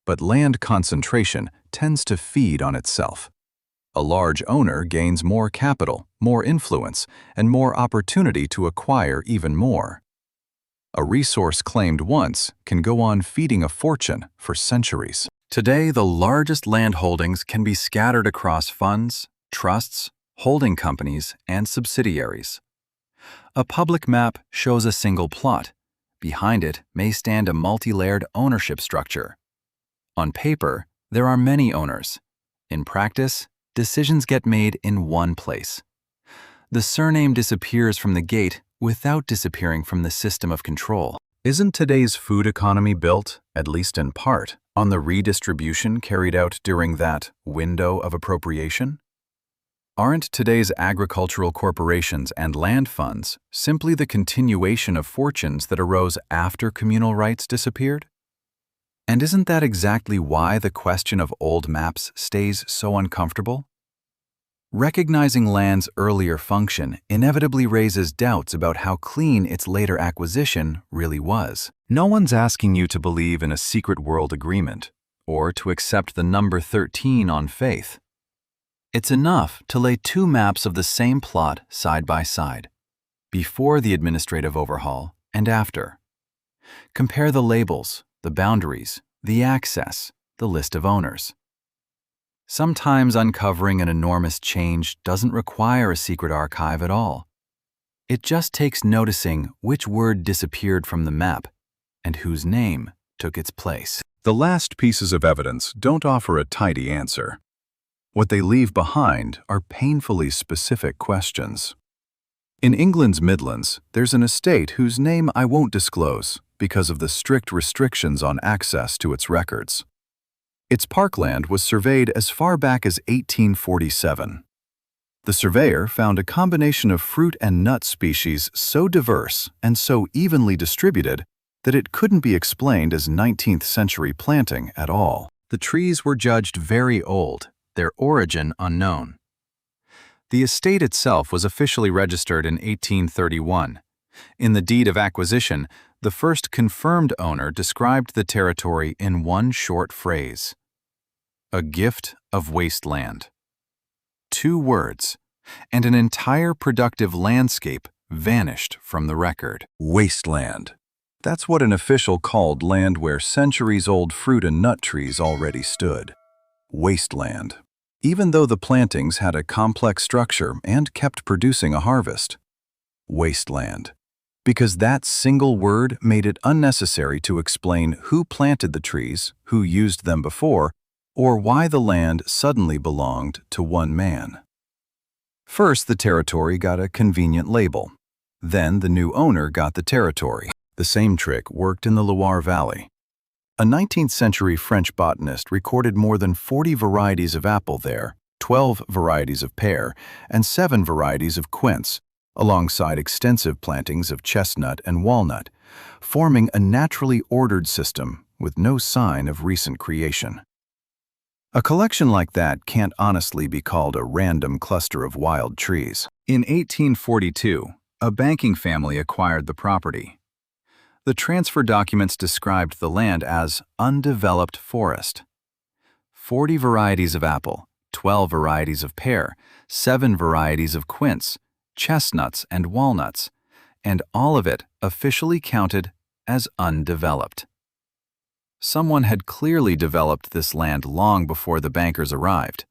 But land concentration tends to feed on itself. A large owner gains more capital, more influence, and more opportunity to acquire even more. A resource claimed once can go on feeding a fortune for centuries. Today, the largest land holdings can be scattered across funds, trusts, holding companies, and subsidiaries. A public map shows a single plot, Behind it may stand a multi-layered ownership structure. On paper, there are many owners. In practice, decisions get made in one place. The surname disappears from the gate without disappearing from the system of control. Isn't today's food economy built, at least in part, on the redistribution carried out during that window of appropriation? Aren't today's agricultural corporations and land funds simply the continuation of fortunes that arose after communal rights disappeared? And isn't that exactly why the question of old maps stays so uncomfortable? Recognizing land's earlier function inevitably raises doubts about how clean its later acquisition really was. No one's asking you to believe in a secret world agreement or to accept the number 13 on faith. It's enough to lay two maps of the same plot side by side, before the administrative overhaul and after. Compare the labels, the boundaries, the access, the list of owners. Sometimes uncovering an enormous change doesn't require a secret archive at all. It just takes noticing which word disappeared from the map and whose name took its place. The last pieces of evidence don't offer a tidy answer. What they leave behind are painfully specific questions. In England's Midlands, there's an estate whose name I won't disclose because of the strict restrictions on access to its records. Its parkland was surveyed as far back as 1847. The surveyor found a combination of fruit and nut species so diverse and so evenly distributed that it couldn't be explained as 19th century planting at all. The trees were judged very old, their origin unknown. The estate itself was officially registered in 1831. In the deed of acquisition, the first confirmed owner described the territory in one short phrase: a gift of wasteland. 2 words, and an entire productive landscape vanished from the record. Wasteland. That's what an official called land where centuries-old fruit and nut trees already stood. Wasteland. Even though the plantings had a complex structure and kept producing a harvest. Wasteland. Because that single word made it unnecessary to explain who planted the trees, who used them before, or why the land suddenly belonged to one man. First, the territory got a convenient label. Then the new owner got the territory. The same trick worked in the Loire Valley. A 19th century French botanist recorded more than 40 varieties of apple there, 12 varieties of pear, and 7 varieties of quince, alongside extensive plantings of chestnut and walnut, forming a naturally ordered system with no sign of recent creation. A collection like that can't honestly be called a random cluster of wild trees. In 1842, a banking family acquired the property. The transfer documents described the land as undeveloped forest. 40 varieties of apple, 12 varieties of pear, 7 varieties of quince, chestnuts and walnuts, and all of it officially counted as undeveloped. Someone had clearly developed this land long before the bankers arrived.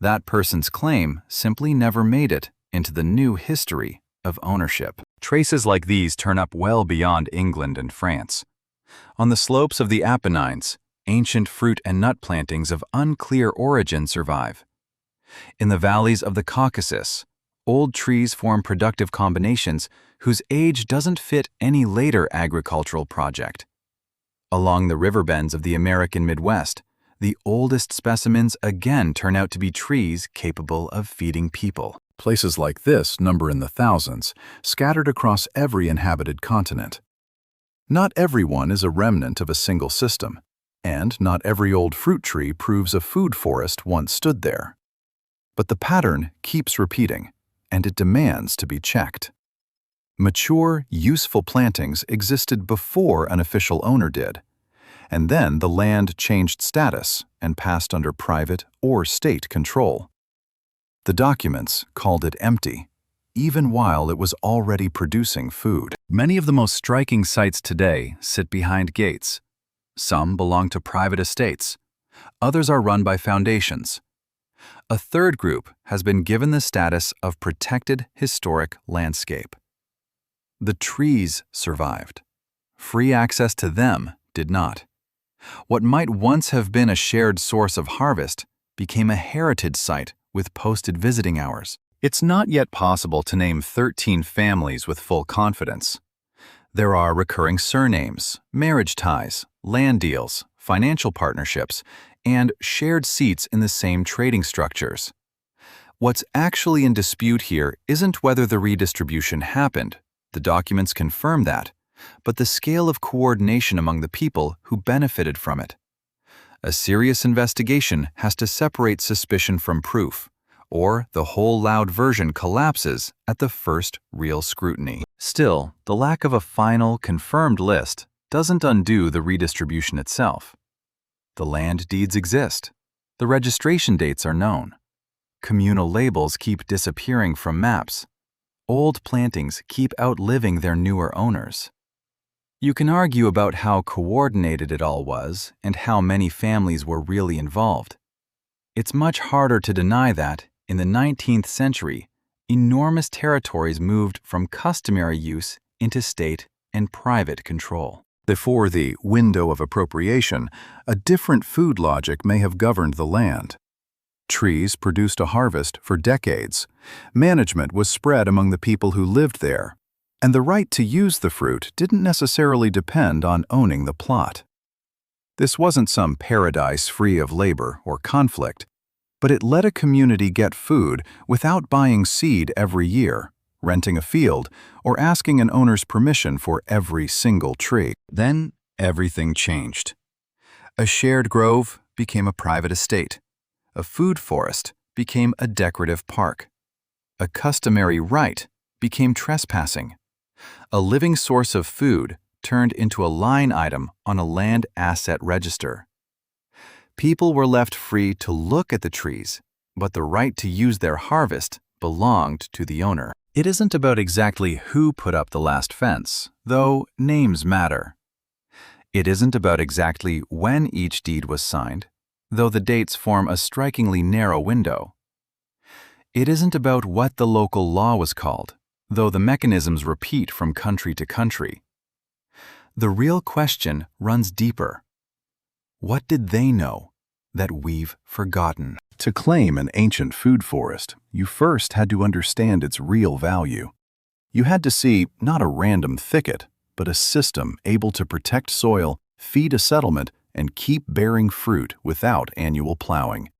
That person's claim simply never made it into the new history of ownership. Traces like these turn up well beyond England and France. On the slopes of the Apennines, ancient fruit and nut plantings of unclear origin survive. In the valleys of the Caucasus, old trees form productive combinations whose age doesn't fit any later agricultural project. Along the river bends of the American Midwest, the oldest specimens again turn out to be trees capable of feeding people. Places like this number in the thousands, scattered across every inhabited continent. Not everyone is a remnant of a single system, and not every old fruit tree proves a food forest once stood there. But the pattern keeps repeating, and it demands to be checked. Mature, useful plantings existed before an official owner did, and then the land changed status and passed under private or state control. The documents called it empty, even while it was already producing food. Many of the most striking sites today sit behind gates. Some belong to private estates. Others are run by foundations. A third group has been given the status of protected historic landscape. The trees survived. Free access to them did not. What might once have been a shared source of harvest became a heritage site with posted visiting hours. It's not yet possible to name 13 families with full confidence. There are recurring surnames, marriage ties, land deals, financial partnerships, and shared seats in the same trading structures. What's actually in dispute here isn't whether the redistribution happened, the documents confirm that, but the scale of coordination among the people who benefited from it. A serious investigation has to separate suspicion from proof, or the whole loud version collapses at the first real scrutiny. Still, the lack of a final, confirmed list doesn't undo the redistribution itself. The land deeds exist. The registration dates are known. Communal labels keep disappearing from maps. Old plantings keep outliving their newer owners. You can argue about how coordinated it all was and how many families were really involved. It's much harder to deny that, in the 19th century, enormous territories moved from customary use into state and private control. Before the window of appropriation, a different food logic may have governed the land. Trees produced a harvest for decades. Management was spread among the people who lived there, and the right to use the fruit didn't necessarily depend on owning the plot. This wasn't some paradise free of labor or conflict, but it let a community get food without buying seed every year, renting a field, or asking an owner's permission for every single tree. Then everything changed. A shared grove became a private estate. A food forest became a decorative park. A customary right became trespassing. A living source of food turned into a line item on a land asset register. People were left free to look at the trees, but the right to use their harvest belonged to the owner. It isn't about exactly who put up the last fence, though names matter. It isn't about exactly when each deed was signed, though the dates form a strikingly narrow window. It isn't about what the local law was called, though the mechanisms repeat from country to country. The real question runs deeper. What did they know that we've forgotten? To claim an ancient food forest, you first had to understand its real value. You had to see not a random thicket, but a system able to protect soil, feed a settlement, and keep bearing fruit without annual plowing.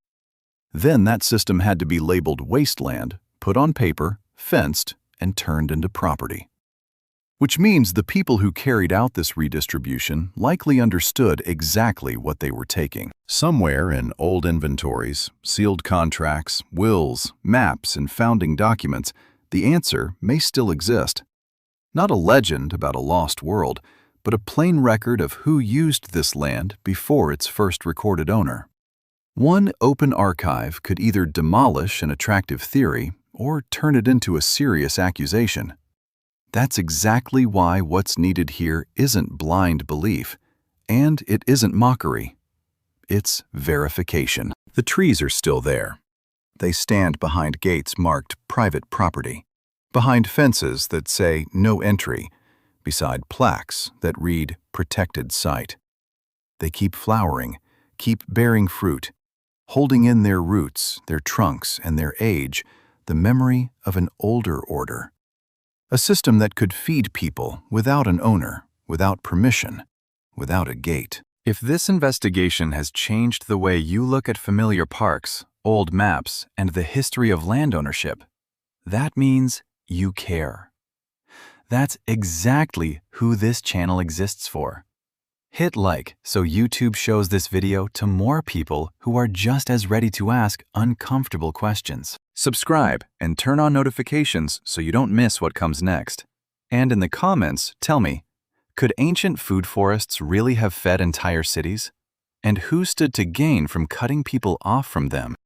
Then that system had to be labeled wasteland, put on paper, fenced, and turned into property. Which means the people who carried out this redistribution likely understood exactly what they were taking. Somewhere in old inventories, sealed contracts, wills, maps, and founding documents, the answer may still exist. Not a legend about a lost world, but a plain record of who used this land before its first recorded owner. One open archive could either demolish an attractive theory or turn it into a serious accusation. That's exactly why what's needed here isn't blind belief, and it isn't mockery. It's verification. The trees are still there. They stand behind gates marked private property, behind fences that say no entry, beside plaques that read protected site. They keep flowering, keep bearing fruit, holding in their roots, their trunks, and their age, the memory of an older order. A system that could feed people without an owner, without permission, without a gate. If this investigation has changed the way you look at familiar parks, old maps, and the history of land ownership, that means you care. That's exactly who this channel exists for. Hit like so YouTube shows this video to more people who are just as ready to ask uncomfortable questions. Subscribe and turn on notifications so you don't miss what comes next. And in the comments, tell me, could ancient food forests really have fed entire cities? And who stood to gain from cutting people off from them?